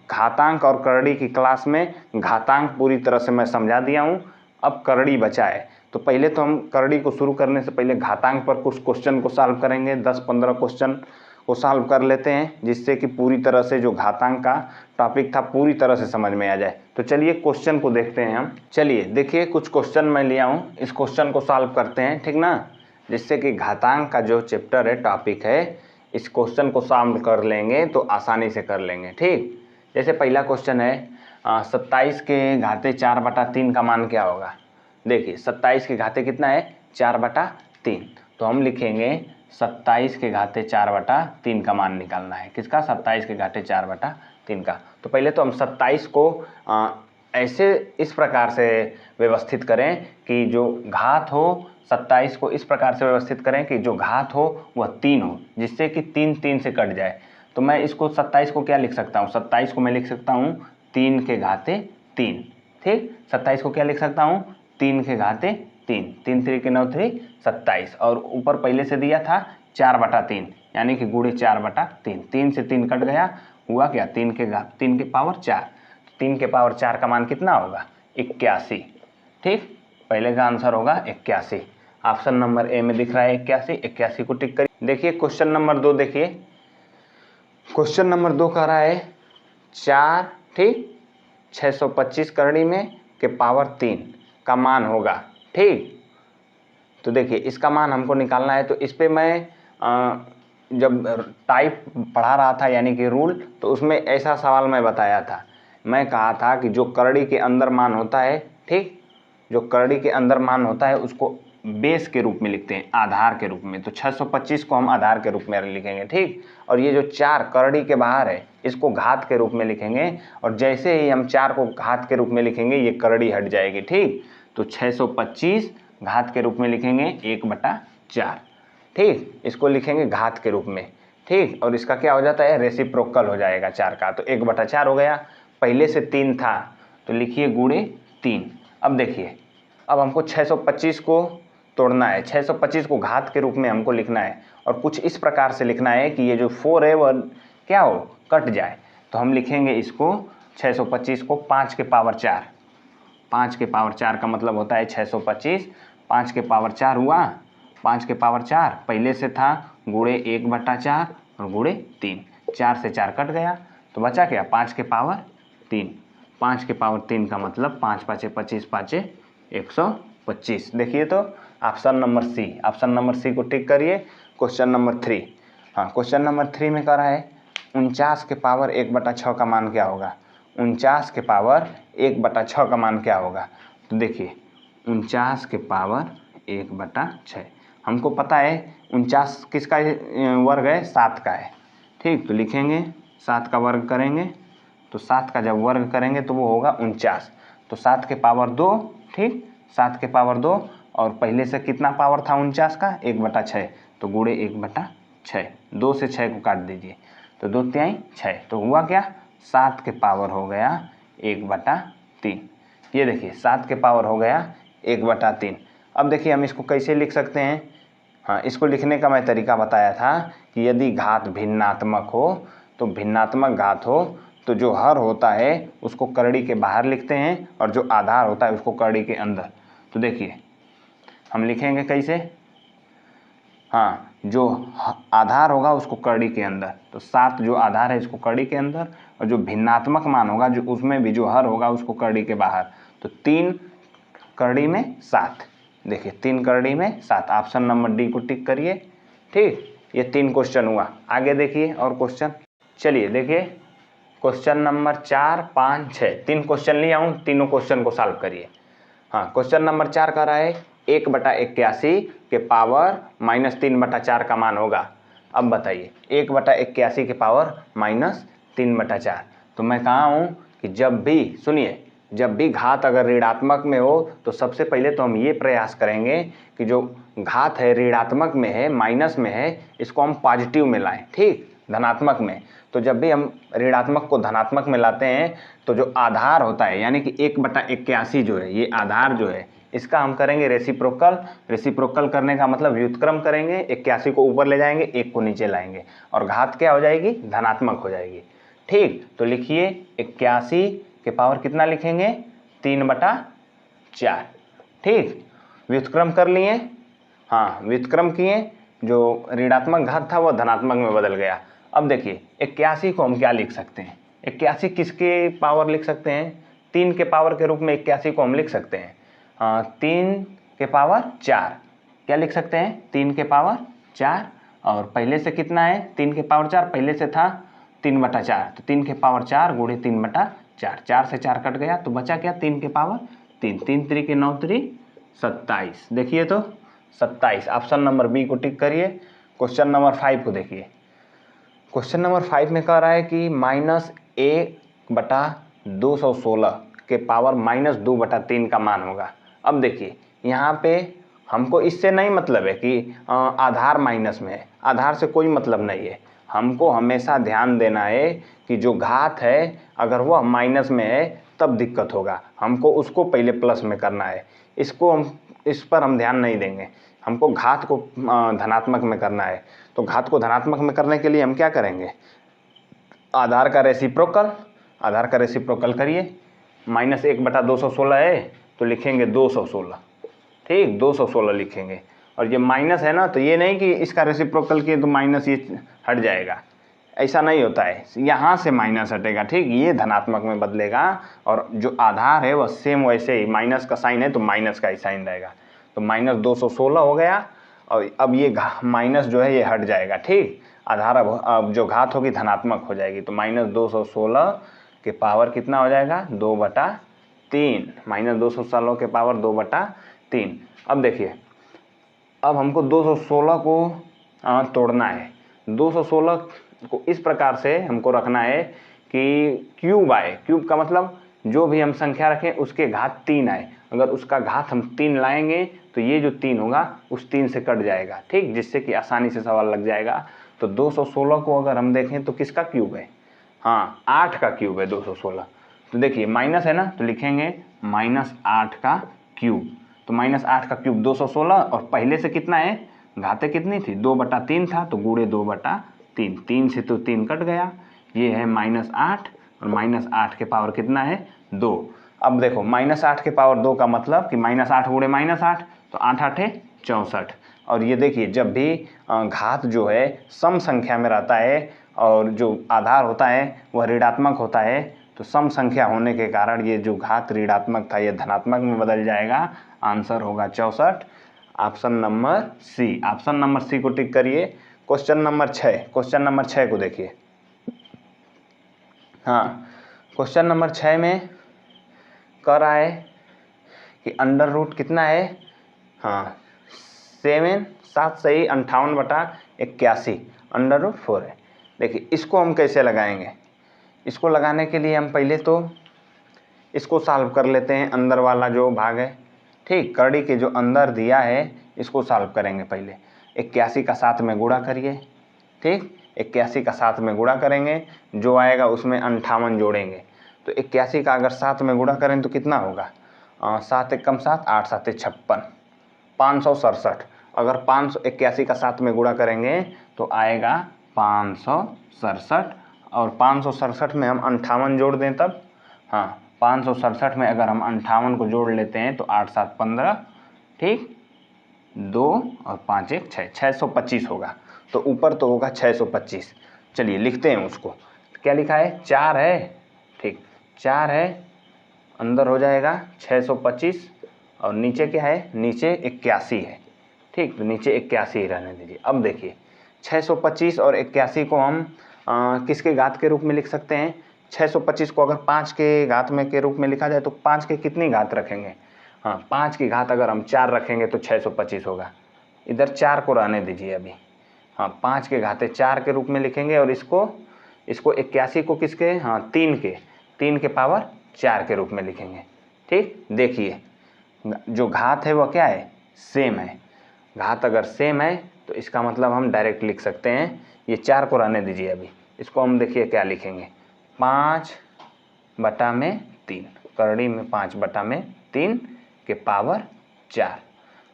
घातांक और करड़ी की क्लास में। घातांक पूरी तरह से मैं समझा दिया हूँ, अब करड़ी बचा है। तो पहले तो हम करड़ी को शुरू करने से पहले घातांक पर कुछ क्वेश्चन को सॉल्व करेंगे, 10-15 क्वेश्चन को सॉल्व कर लेते हैं, जिससे कि पूरी तरह से जो घातांक का टॉपिक था पूरी तरह से समझ में आ जाए। तो चलिए क्वेश्चन को देखते हैं हम। चलिए देखिए, कुछ क्वेश्चन मैं लिया हूँ, इस क्वेश्चन को सॉल्व करते हैं, ठीक ना, जिससे कि घातांक का जो चैप्टर है, टॉपिक है, इस क्वेश्चन को सॉल्व कर लेंगे तो आसानी से कर लेंगे। ठीक, जैसे पहला क्वेश्चन है 27 के घाते 4/3 का मान क्या होगा। देखिए 27 के घाते कितना है 4/3, तो हम लिखेंगे 27 के घाते 4/3 का मान निकालना है। किसका 27 के घाते 4/3 का। तो पहले तो हम 27 को ऐसे इस प्रकार से व्यवस्थित करें कि जो घात हो, 27 को इस प्रकार से व्यवस्थित करें कि जो घात हो वह 3 हो, जिससे कि 3 3 से कट जाए। तो मैं इसको 27 को क्या लिख सकता हूँ, 27 को मैं लिख सकता हूँ 3 के घाते 3। ठीक, 27 को क्या लिख सकता हूँ 3 के घाते 3, 3 3 के 9 3 27, और ऊपर पहले से दिया था 4/3, यानी कि गुणे 4/3, 3 से 3 कट गया, हुआ क्या 3 के पावर 4, 3 के पावर 4 का मान कितना होगा 81। ठीक, पहले का आंसर होगा 81। ऑप्शन नंबर ए में दिख रहा है 81 को टिक करिए। देखिए क्वेश्चन नंबर 2, देखिए क्वेश्चन नंबर 2 कह रहा है 4, ठीक, 625 करड़ी में के पावर 3 का मान होगा। ठीक, तो देखिए इसका मान हमको निकालना है। तो इस पे मैं जब टाइप पढ़ा रहा था, यानी कि रूल, तो उसमें ऐसा सवाल मैं बताया था। मैं कहा था कि जो करड़ी के अंदर मान होता है, ठीक, जो करड़ी के अंदर मान होता है उसको बेस के रूप में लिखते हैं, आधार के रूप में। तो 625 को हम आधार के रूप में लिखेंगे, ठीक, और ये जो 4 करड़ी के बाहर है इसको घात के रूप में लिखेंगे, और जैसे ही हम 4 को घात के रूप में लिखेंगे ये करड़ी हट जाएगी। ठीक, तो 625 घात के रूप में लिखेंगे 1/4। ठीक, इसको लिखेंगे घात के रूप में। ठीक, और इसका क्या हो जाता है रेसिप्रोकल हो जाएगा 4 का, तो 1/4 हो गया। पहले से 3 था तो लिखिए गुणे 3। अब देखिए, अब हमको 625 को तोड़ना है, 625 को घात के रूप में हमको लिखना है, और कुछ इस प्रकार से लिखना है कि ये जो 4 है वह क्या हो कट जाए। तो हम लिखेंगे इसको 625 को 5 के पावर 4, 5 के पावर 4 का मतलब होता है 625। 5 के पावर 4 हुआ, 5 के पावर 4 पहले से था गुणे 1/4 और गुणे 3, 4 से 4 कट गया तो बचा क्या 5 के पावर 3। 5 के पावर 3 का मतलब 5 5 25 5 125। देखिए तो option number C, option number C को टिक करिए। क्वेश्चन नंबर 3, हाँ क्वेश्चन नंबर 3 में कह रहा है 49 के पावर 1/6 का मान क्या होगा। 49 के पावर 1/6 का मान क्या होगा। तो देखिए 49 के पावर 1/6, हमको पता है 49 किसका वर्ग है, 7 का है। ठीक, तो लिखेंगे 7 का वर्ग करेंगे तो 7 का जब वर्ग करेंगे तो वो होगा 49। तो 7 के पावर 2, ठीक 7 के पावर 2 और पहले से कितना पावर था 49 का 1/6, तो गुणे 1/6। 2 से 6 को काट दीजिए तो 2 तिहाई 6, तो हुआ क्या 7 के पावर हो गया 1/3। ये देखिए 7 के पावर हो गया 1/3। अब देखिए हम इसको कैसे लिख सकते हैं। हाँ, इसको लिखने का मैं तरीका बताया था कि यदि घात भिन्नात्मक हो तो भिन्नात्मक घात हो तो जो हर होता है उसको करड़ी के बाहर लिखते हैं और जो आधार होता है उसको करड़ी के अंदर। तो देखिए हम लिखेंगे कैसे, हाँ जो आधार होगा उसको करड़ी के अंदर, तो 7 जो आधार है इसको करड़ी के अंदर और जो भिन्नात्मक मान होगा जो उसमें भी जो हर होगा उसको करड़ी के बाहर। तो 3 करड़ी में 7, देखिए 3 करड़ी में 7, ऑप्शन नंबर डी को टिक करिए। ठीक, ये 3 क्वेश्चन हुआ। आगे देखिए और क्वेश्चन, चलिए देखिए क्वेश्चन नंबर 4 5 6, 3 क्वेश्चन लिया हूँ, तीनों क्वेश्चन को सॉल्व करिए। हाँ, क्वेश्चन नंबर 4 कह रहा है 1/81 के पावर -3/4 का मान होगा। अब बताइए 1/81 के पावर -3/4, तो मैं कहा हूँ कि जब भी सुनिए, जब भी घात अगर ऋणात्मक में हो तो सबसे पहले तो हम ये प्रयास करेंगे कि जो घात है ऋणात्मक में है, माइनस में है, इसको हम पॉजिटिव में लाएं, ठीक धनात्मक में। तो जब भी हम ऋणात्मक को धनात्मक में लाते हैं तो जो आधार होता है यानी कि 1/81 जो है ये आधार जो है इसका हम करेंगे रेसिप्रोकल। रेसिप्रोकल करने का मतलब व्युत्क्रम करेंगे, 81 को ऊपर ले जाएंगे, 1 को नीचे लाएंगे और घात क्या हो जाएगी धनात्मक हो जाएगी। ठीक, तो लिखिए 81 के पावर कितना लिखेंगे 3/4। ठीक, व्युत्क्रम कर लिए, हाँ व्युत्क्रम किए, जो ऋणात्मक घात था वो धनात्मक में बदल गया। अब देखिए 81 को हम क्या लिख सकते हैं, 81 किसके पावर लिख सकते हैं, 3 के पावर के रूप में 81 को हम लिख सकते हैं 3 के पावर 4, क्या लिख सकते हैं 3 के पावर 4 और पहले से कितना है 3 के पावर 4 पहले से था 3/4, तो 3 के पावर 4 गुणे 3/4, 4 से 4 कट गया तो बचा क्या 3 के पावर 3, 3 3 के 9 3 27। देखिए तो 27, ऑप्शन नंबर बी को टिक करिए। क्वेश्चन नंबर 5 को देखिए। क्वेश्चन नंबर 5 में कह रहा है कि -1/216 के पावर -2/3 का मान होगा। अब देखिए यहाँ पे हमको इससे नहीं मतलब है कि आधार माइनस में है, आधार से कोई मतलब नहीं है। हमको हमेशा ध्यान देना है कि जो घात है अगर वह माइनस में है तब दिक्कत होगा, हमको उसको पहले प्लस में करना है। इस पर हम ध्यान नहीं देंगे, हमको घात को धनात्मक में करना है। तो घात को धनात्मक में करने के लिए हम क्या करेंगे, आधार का रेसिप्रोकल, आधार का रेसिप्रोकल करिए। -1/216 है तो लिखेंगे 216, ठीक 216 लिखेंगे। और ये माइनस है ना तो ये नहीं कि इसका रेसिप्रोकल किए तो माइनस ये हट जाएगा, ऐसा नहीं होता है, यहाँ से माइनस हटेगा, ठीक ये धनात्मक में बदलेगा और जो आधार है वह सेम वैसे ही माइनस का साइन है तो माइनस का ही साइन रहेगा। तो -216 हो गया और अब ये माइनस जो है ये हट जाएगा, ठीक आधार अब जो घात होगी धनात्मक हो जाएगी। तो -216 के पावर कितना हो जाएगा 2/3, -216 के पावर 2/3। अब देखिए अब हमको 216 को तोड़ना है। 216 को इस प्रकार से हमको रखना है कि क्यूब आए, क्यूब का मतलब जो भी हम संख्या रखें उसके घात 3 आए, अगर उसका घात हम 3 लाएंगे तो ये जो 3 होगा उस 3 से कट जाएगा, ठीक जिससे कि आसानी से सवाल लग जाएगा। तो 216 को अगर हम देखें तो किसका क्यूब है, हाँ 8 का क्यूब है 216। तो देखिए माइनस है ना तो लिखेंगे -8 का क्यूब, तो -8 का क्यूब 216 और पहले से कितना है घातें कितनी थी 2/3 था तो गुणे 2/3, 3 से तो 3 कट गया, ये है -8 और -8 के पावर कितना है 2। अब देखो -8 के पावर 2 का मतलब कि -8 गुणे -8 तो 8 8 64। और ये देखिए जब भी घात जो है सम संख्या में रहता है और जो आधार होता है वह ऋणात्मक होता है, तो सम संख्या होने के कारण ये जो घात ऋणात्मक था ये धनात्मक में बदल जाएगा। आंसर होगा 64, option number C. Option number C को टिक करिए। क्वेश्चन नंबर 6, क्वेश्चन नंबर 6 को देखिए। हाँ, क्वेश्चन नंबर 6 में कर रहा है कि अंडर रूट कितना है, हाँ 7 सही 58/81 अंडर रूट 4 है। देखिए इसको हम कैसे लगाएंगे, इसको लगाने के लिए हम पहले तो इसको सॉल्व कर लेते हैं, अंदर वाला जो भाग है, ठीक, करड़ी के जो अंदर दिया है इसको सॉल्व करेंगे। पहले 81 का 7 में गुणा करिए, ठीक, 81 का 7 में गुणा करेंगे, जो आएगा उसमें 58 जोड़ेंगे। तो 81 का अगर 7 में गुणा करें तो कितना होगा, 7 एकम 7, 8 7 56, 567। अगर 581 का 7 में गुणा करेंगे तो आएगा 567, और 567 में हम 58 जोड़ दें तब, हाँ 567 में अगर हम 58 को जोड़ लेते हैं तो 8 7 15, ठीक, 2 और 5 1 6, 625 होगा। तो ऊपर तो होगा 625। चलिए लिखते हैं उसको, क्या लिखा है, 4 है, ठीक, 4 है, अंदर हो जाएगा 625, और नीचे क्या है, नीचे 81 है, ठीक, तो नीचे 81 ही रहने दीजिए। अब देखिए 625 और 81 को हम किसके घात के रूप में लिख सकते हैं, 625 को अगर 5 के घात में के रूप में लिखा जाए तो 5 के कितनी घात रखेंगे, हाँ 5 की घात अगर हम 4 रखेंगे तो 625 होगा। इधर 4 को रहने दीजिए अभी, हाँ 5 के घाते 4 के रूप में लिखेंगे, और इसको 81 को किसके, हाँ 3 के पावर 4 के रूप में लिखेंगे, ठीक। देखिए जो घात है वह क्या है, सेम है। घात अगर सेम है तो इसका मतलब हम डायरेक्ट लिख सकते हैं, ये 4 को रहने दीजिए अभी, इसको हम देखिए क्या लिखेंगे, 5/3, करड़ी में 5/3 के पावर 4।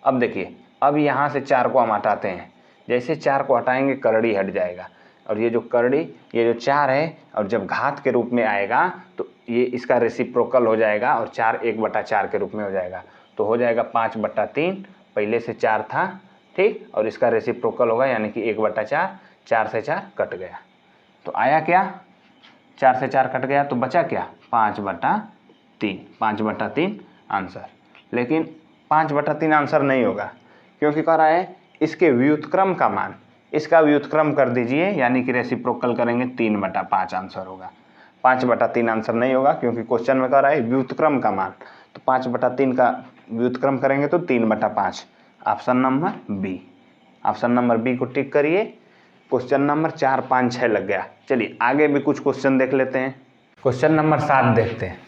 अब देखिए अब यहाँ से 4 को हम हटाते हैं, जैसे 4 को हटाएंगे करड़ी हट जाएगा, और ये जो करड़ी, ये जो 4 है, और जब घात के रूप में आएगा तो ये इसका रेसिप्रोकल हो जाएगा और 4 1/4 के रूप में हो जाएगा, तो हो जाएगा 5/3, पहले से 4 था, ठीक, और इसका रेसिप्रोकल होगा यानी कि 1/4, 4 से 4 कट गया, तो आया क्या, 4 से 4 कट गया तो बचा क्या, 5/3, 5/3 आंसर। लेकिन 5/3 आंसर नहीं होगा, क्योंकि कह रहा है इसके व्युत्क्रम का मान, इसका व्युत्क्रम कर दीजिए, यानी कि रेसिप्रोकल करेंगे 3/5 आंसर होगा। 5/3 आंसर नहीं होगा, क्योंकि क्वेश्चन में कह रहा है व्युत्क्रम का मान, तो 5/3 का व्युत्क्रम करेंगे तो 3/5, option number B. Option number B को टिक करिए। क्वेश्चन नंबर 4 5 6 लग गया। चलिए आगे भी कुछ क्वेश्चन देख लेते हैं। क्वेश्चन नंबर 7 देखते हैं।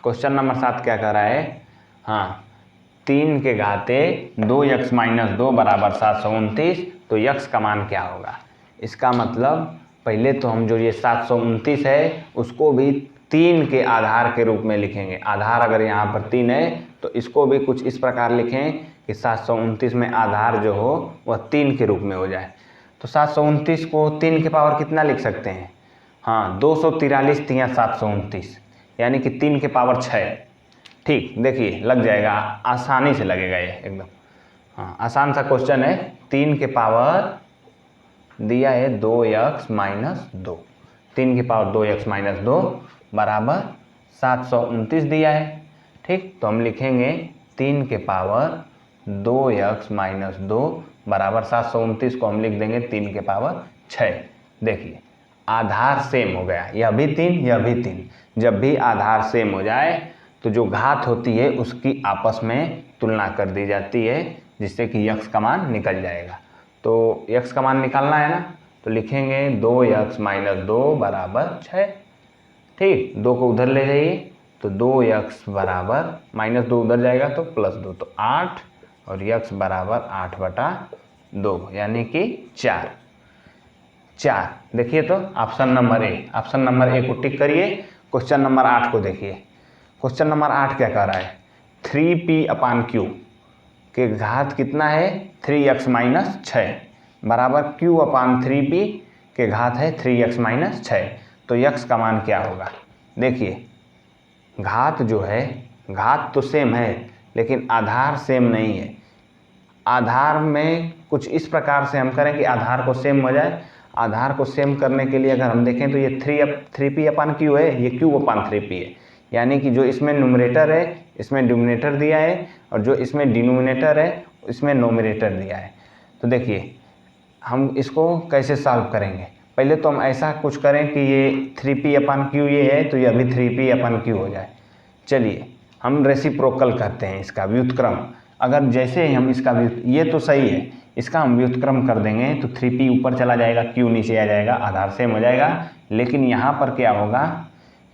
क्वेश्चन नंबर 7 क्या कर रहा है, हाँ 3 के घाते 2x - 2 = 729, तो x का मान क्या होगा। इसका मतलब पहले तो हम जो ये 729 है उसको भी 3 के आधार के रूप में लिखेंगे। आधार अगर यहाँ पर 3 है तो इसको भी कुछ इस प्रकार लिखें कि 729 में आधार जो हो वह 3 के रूप में हो जाए। तो 729 को 3 के पावर कितना लिख सकते हैं, हाँ 243 3 729, यानी कि 3 के पावर 6, ठीक। देखिए लग जाएगा, आसानी से लगेगा ये एकदम, हाँ आसान सा क्वेश्चन है। 3 के पावर दिया है 2x - 2, 3 के पावर 2x - 2 बराबर 729 दिया है, ठीक। तो हम लिखेंगे 3 के पावर 2x - 2 बराबर 729 को हम लिख देंगे 3 के पावर 6। देखिए आधार सेम हो गया, यह भी 3 यह भी 3। जब भी आधार सेम हो जाए तो जो घात होती है उसकी आपस में तुलना कर दी जाती है, जिससे कि x का मान निकल जाएगा। तो x का मान निकालना है ना, तो लिखेंगे 2x - 2 बराबर 6, ठीक। 2 को उधर ले जाइए तो 2x बराबर -2 उधर जाएगा तो +2, तो 8, और x बराबर 8/2, यानी कि 4। देखिए तो option number A, option number A को टिक करिए। क्वेश्चन नंबर 8 को देखिए। क्वेश्चन नंबर 8 क्या कह रहा है, 3p/q के घात कितना है, 3x - 6 बराबर q/3p के घात है 3x - 6, तो x का मान क्या होगा। देखिए घात जो है, घात तो सेम है लेकिन आधार सेम नहीं है। आधार में कुछ इस प्रकार से हम करें कि आधार को सेम हो जाए। आधार को सेम करने के लिए अगर हम देखें तो ये 3p/q है, ये q/3p है। यानी कि जो इसमें न्यूमरेटर है इसमें डिनोमिनेटर दिया है और जो इसमें डिनोमिनेटर है इसमें नोमिनेटर दिया है। तो देखिए हम इसको कैसे सॉल्व करेंगे। पहले तो हम ऐसा कुछ करें कि ये 3p/q ये है तो ये अभी 3p/q हो जाए। चलिए हम रेसिप्रोकल करते हैं, इसका व्युत्क्रम। अगर जैसे ही हम इसका ये तो सही है, इसका हम व्युत्क्रम कर देंगे तो 3p ऊपर चला जाएगा, q नीचे आ जाएगा, आधार सेम हो जाएगा। लेकिन यहाँ पर क्या होगा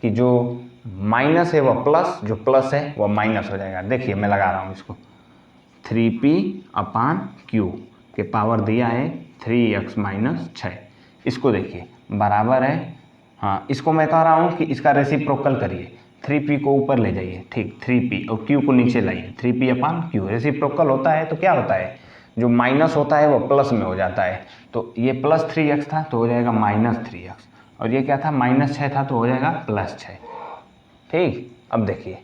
कि जो माइनस है वह प्लस, जो प्लस है वह माइनस हो जाएगा। देखिए मैं लगा रहा हूँ इसको, 3p/q के पावर दिया है 3x-6। इसको देखिए बराबर है, हाँ इसको मैं कह रहा हूँ कि इसका रेसिप्रोकल करिए, 3p को ऊपर ले जाइए, ठीक 3p और q को नीचे लाइए, 3p/q। रेसिप्रोकल होता है तो क्या होता है, जो माइनस होता है वो प्लस में हो जाता है। तो ये प्लस 3x था तो हो जाएगा -3x, और ये क्या था -6 था तो हो जाएगा +6। ठीक, अब देखिए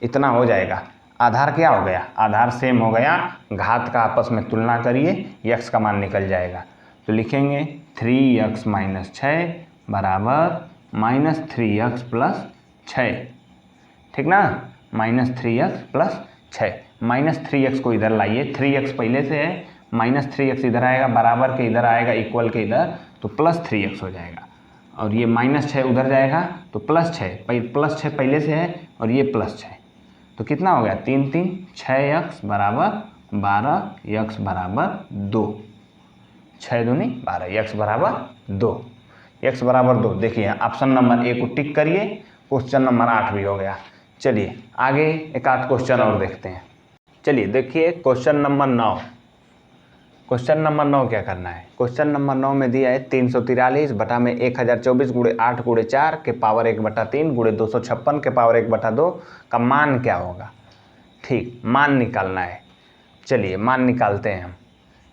इतना हो जाएगा। आधार क्या हो गया, आधार सेम हो गया, घात का आपस में तुलना करिए, x का मान निकल जाएगा। तो लिखेंगे 3x-6 बराबर -3x + 6, ठीक ना, -3x + 6। -3x को इधर लाइए, 3x पहले से है, -3x इधर आएगा, बराबर के इधर आएगा, इक्वल के इधर, तो +3x हो जाएगा। और ये -6 उधर जाएगा तो +6 पहले से है और ये +6, तो कितना हो गया 3 3 6x बराबर 12, x बराबर 2, 6 दूनी 12, x बराबर 2, x बराबर 2। देखिए ऑप्शन नंबर ए को टिक करिए, क्वेश्चन नंबर 8 भी हो गया। चलिए आगे एक आध क्वेश्चन और देखते हैं। चलिए देखिए क्वेश्चन नंबर 9। क्वेश्चन नंबर 9 क्या करना है, क्वेश्चन नंबर 9 में दिया है 343 बटा में 1024 × 8 × 4 के पावर 1/3 × 256 के पावर 1/2 का मान क्या होगा। ठीक, मान निकालना है। चलिए मान निकालते हैं हम।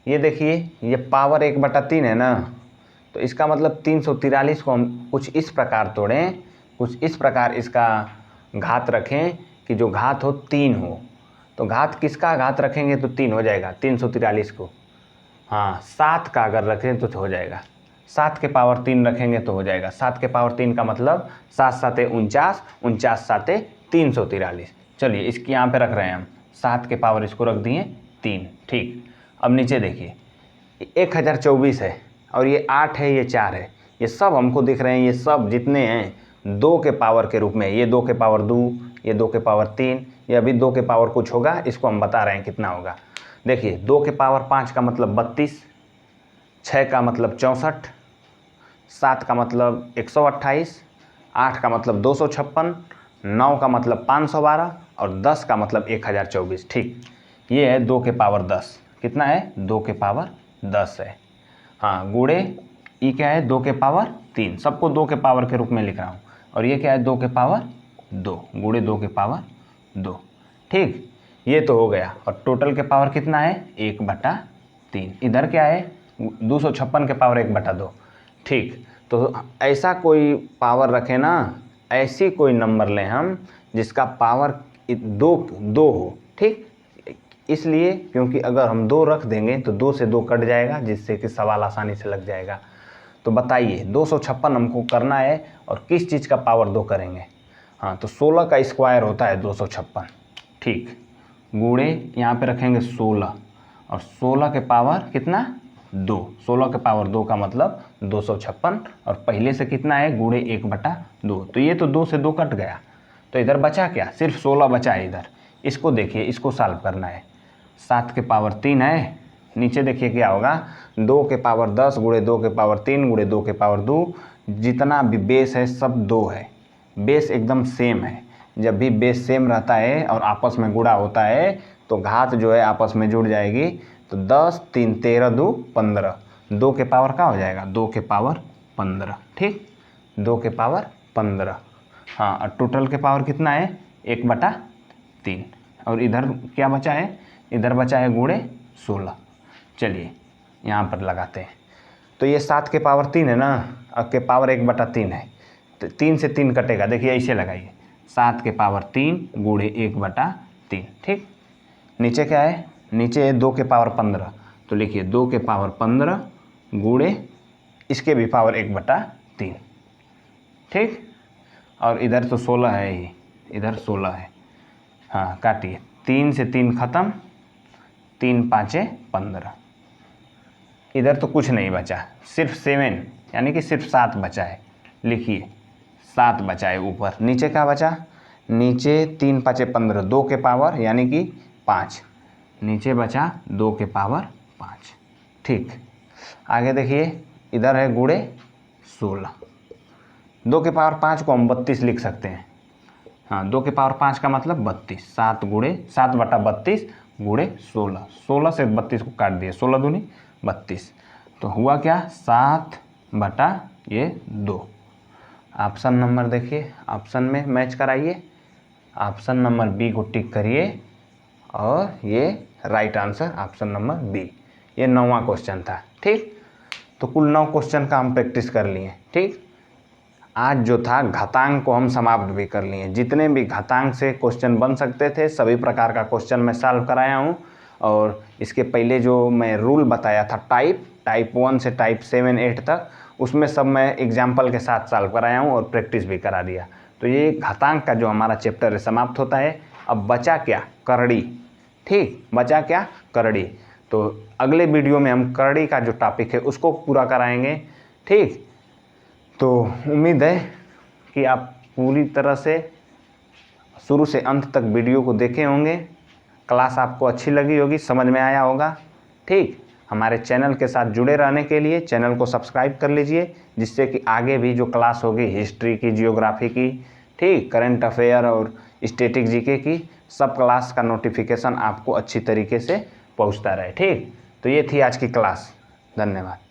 ये देखिए ये पावर 1/3 है ना, तो इसका मतलब 343 को हम कुछ इस प्रकार तोड़ें, कुछ इस प्रकार इसका घात रखें कि जो घात हो 3 हो। तो घात किसका घात रखेंगे तो 3 हो जाएगा 343 को, हाँ 7 का अगर रखें तो हो जाएगा, 7 के पावर 3 रखेंगे तो हो जाएगा। 7 के पावर 3 का मतलब 7 7 49, 49 7 343। चलिए इसकी यहाँ पे रख रहे हैं हम, 7 के पावर इसको रख दिए 3। ठीक, अब नीचे देखिए 1024 है और ये 8 है, ये 4 है, ये सब हमको दिख रहे हैं, ये सब जितने हैं 2 के पावर के रूप में। ये 2 के पावर 2, ये 2 के पावर 3, ये अभी 2 के पावर कुछ होगा, इसको हम बता रहे हैं कितना होगा। देखिए 2 के पावर 5 का मतलब 32, 6 का मतलब 64, 7 का मतलब 128, 8 का मतलब 256, 9 का मतलब 512 और 10 का मतलब 1024। ठीक, ये है 2 के पावर 10, कितना है 2 के पावर 10 है। हाँ गुणे ये क्या है 2 के पावर 3, सबको 2 के पावर के रूप में लिख रहा हूँ, और ये क्या है 2 के पावर 2 गुणे 2 के पावर 2। ठीक, ये तो हो गया। और टोटल के पावर कितना है 1/3, इधर क्या है 256 के पावर 1/2। ठीक, तो ऐसा कोई पावर रखें ना, ऐसी कोई नंबर लें हम जिसका पावर 2 हो। ठीक, इसलिए क्योंकि अगर हम 2 रख देंगे तो 2 से 2 कट जाएगा, जिससे कि सवाल आसानी से लग जाएगा। तो बताइए 256 हमको करना है और किस चीज़ का पावर 2 करेंगे। हाँ तो 16 का स्क्वायर होता है 256। ठीक, गुणे यहाँ पे रखेंगे 16 और 16 के पावर कितना 2, 16 के पावर 2 का मतलब 256, और पहले से कितना है गुणे 1/2। तो ये तो 2 से 2 कट गया, तो इधर बचा क्या, सिर्फ 16 बचा है इधर। इसको देखिए, इसको सॉल्व करना है। 7 के पावर 3 है, नीचे देखिए क्या होगा 2 के पावर 10 गुणे 2 के पावर 3 गुणे 2 के पावर 2। जितना भी बेस है सब 2 है, बेस एकदम सेम है। जब भी बेस सेम रहता है और आपस में गुणा होता है तो घात जो है आपस में जुड़ जाएगी। तो 10 3 13 2 15, 2 के पावर का हो जाएगा 2 के पावर 15। ठीक, 2 के पावर 15। हाँ, और टोटल के पावर कितना है 1/3, और इधर क्या बचा है, इधर बचा है गुणे 16। चलिए यहाँ पर लगाते हैं। तो ये 7 के पावर 3 है ना, अब के पावर 1/3 है, तो 3 से 3 कटेगा। देखिए ऐसे लगाइए, 7 के पावर 3 गुणे 1/3। ठीक, नीचे क्या है, नीचे 2 के पावर 15, तो लिखिए 2 के पावर 15 गुणे इसके भी पावर 1/3। ठीक, और इधर तो 16 है ही, इधर 16 है। हाँ काटिए, 3 से 3 खत्म, 3 5 15। इधर तो कुछ नहीं बचा, सिर्फ 7 यानी कि सिर्फ 7 बचा है। लिखिए 7 बचा है ऊपर। नीचे क्या बचा, नीचे 3 5 15, 2 के पावर यानी कि 5, नीचे बचा 2 के पावर 5। ठीक, आगे देखिए, इधर है गुणे 16। 2 के पावर 5 को हम 32 लिख सकते हैं। हाँ, 2 के पावर 5 का मतलब 32, 7/32 गुणे 16। 16 से 32 को काट दिए, 16 दूनी 32, तो हुआ क्या, 7/2। ऑप्शन नंबर देखिए, ऑप्शन में मैच कराइए, ऑप्शन नंबर बी को टिक करिए और ये right answer option number B. ये 9वां क्वेश्चन था। ठीक, तो कुल 9 क्वेश्चन का हम प्रैक्टिस कर लिए। ठीक, आज जो था घातांक को हम समाप्त भी कर लिए। जितने भी घातांक से क्वेश्चन बन सकते थे सभी प्रकार का क्वेश्चन मैं सॉल्व कराया हूँ। और इसके पहले जो मैं रूल बताया था टाइप 1 से टाइप 7 8 तक, उसमें सब मैं एग्जाम्पल के साथ सॉल्व कराया हूँ और प्रैक्टिस भी करा दिया। तो ये घातांक का जो हमारा चैप्टर है समाप्त होता है। अब बचा क्या, करड़ी। ठीक, बचा क्या, करड़ी। तो अगले वीडियो में हम करड़ी का जो टॉपिक है उसको पूरा कराएंगे। ठीक, तो उम्मीद है कि आप पूरी तरह से शुरू से अंत तक वीडियो को देखे होंगे। क्लास आपको अच्छी लगी होगी, समझ में आया होगा। ठीक, हमारे चैनल के साथ जुड़े रहने के लिए चैनल को सब्सक्राइब कर लीजिए, जिससे कि आगे भी जो क्लास होगी हिस्ट्री की, जियोग्राफी की, ठीक, करंट अफेयर और स्टैटिक जीके की, सब क्लास का नोटिफिकेशन आपको अच्छी तरीके से पहुंचता रहे। ठीक, तो ये थी आज की क्लास। धन्यवाद।